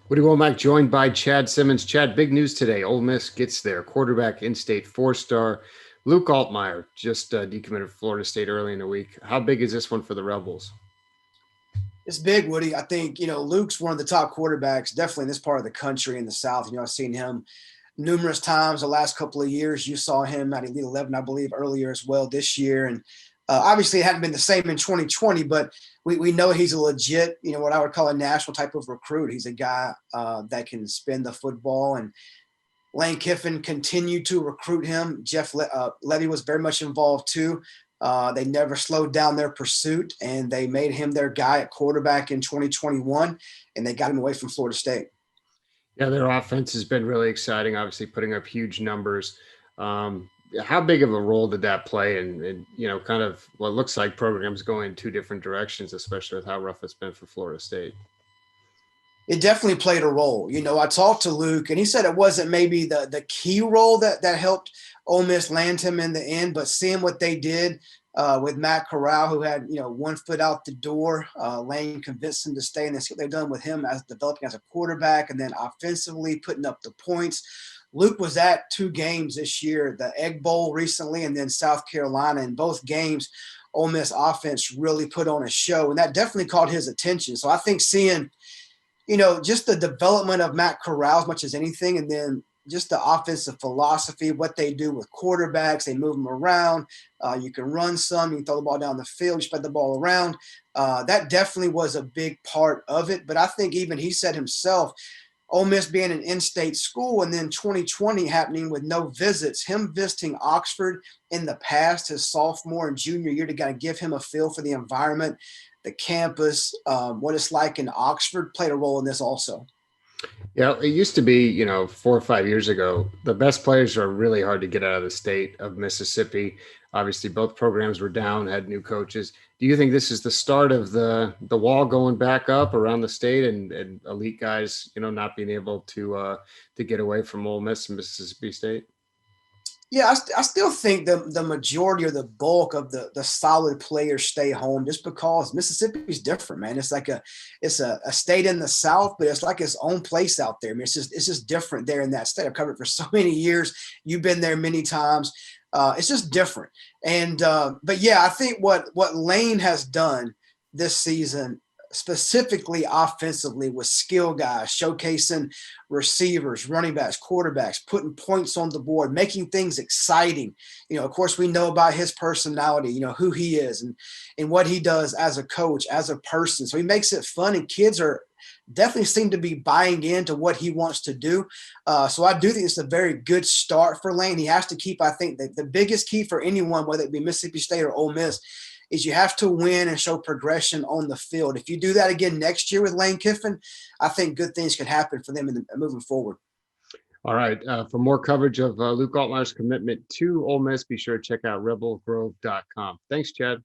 Woody Womack joined by Chad Simmons. Chad, big news today. Ole Miss gets their quarterback, in-state four-star Luke Altmyer, just decommitted Florida State early in the week. How big is this one for the Rebels? It's big, Woody. I think, Luke's one of the top quarterbacks, definitely in this part of the country in the South. I've seen him numerous times the last couple of years. You saw him at Elite 11, I believe, earlier as well this year. And obviously, it hadn't been the same in 2020, but we know he's a legit, what I would call a national type of recruit. He's a guy that can spin the football. And Lane Kiffin continued to recruit him. Levy was very much involved too. They never slowed down their pursuit, and they made him their guy at quarterback in 2021, and they got him away from Florida State. Yeah, their offense has been really exciting, obviously putting up huge numbers. How big of a role did that play in kind of what looks like programs going two different directions, especially with how rough it's been for Florida State? It definitely played a role. I talked to Luke, and he said it wasn't maybe the key role that helped Ole Miss land him in the end, but seeing what they did with Matt Corral, who had 1 foot out the door, Lane convinced him to stay, and then see what they've done with him as developing as a quarterback, and then offensively putting up the points. Luke was at 2 games this year, the Egg Bowl recently, and then South Carolina. In both games, Ole Miss offense really put on a show, and that definitely caught his attention. So I think seeing just the development of Matt Corral as much as anything, and then just the offensive philosophy, what they do with quarterbacks, they move them around. You can run some, you can throw the ball down the field, you spread the ball around. That definitely was a big part of it. But I think even he said himself, Ole Miss being an in-state school, and then 2020 happening with no visits, him visiting Oxford in the past, his sophomore and junior year, to kind of give him a feel for the environment, the campus, what it's like in Oxford, played a role in this also. Yeah, it used to be, 4 or 5 years ago, the best players are really hard to get out of the state of Mississippi. Obviously, both programs were down, had new coaches. Do you think this is the start of the wall going back up around the state, and elite guys, not being able to get away from Ole Miss and Mississippi State? Yeah, I still think the majority or the bulk of the solid players stay home, just because Mississippi's different, man. It's like a state in the South, but it's like its own place out there. I mean, it's just different there in that state. I've covered it for so many years. You've been there many times. It's just different. And but yeah, I think what Lane has done this season, specifically offensively, with skill guys, showcasing receivers, running backs, quarterbacks, putting points on the board, making things exciting. Of course, we know about his personality, who he is, and what he does as a coach, as a person. So he makes it fun, and kids are definitely seem to be buying into what he wants to do. So I do think it's a very good start for Lane. He has to keep, I think, the biggest key for anyone, whether it be Mississippi State or Ole Miss, is you have to win and show progression on the field. If you do that again next year with Lane Kiffin, I think good things could happen for them moving forward. All right. For more coverage of Luke Altmyer's commitment to Ole Miss, be sure to check out rebelgrove.com. Thanks, Chad.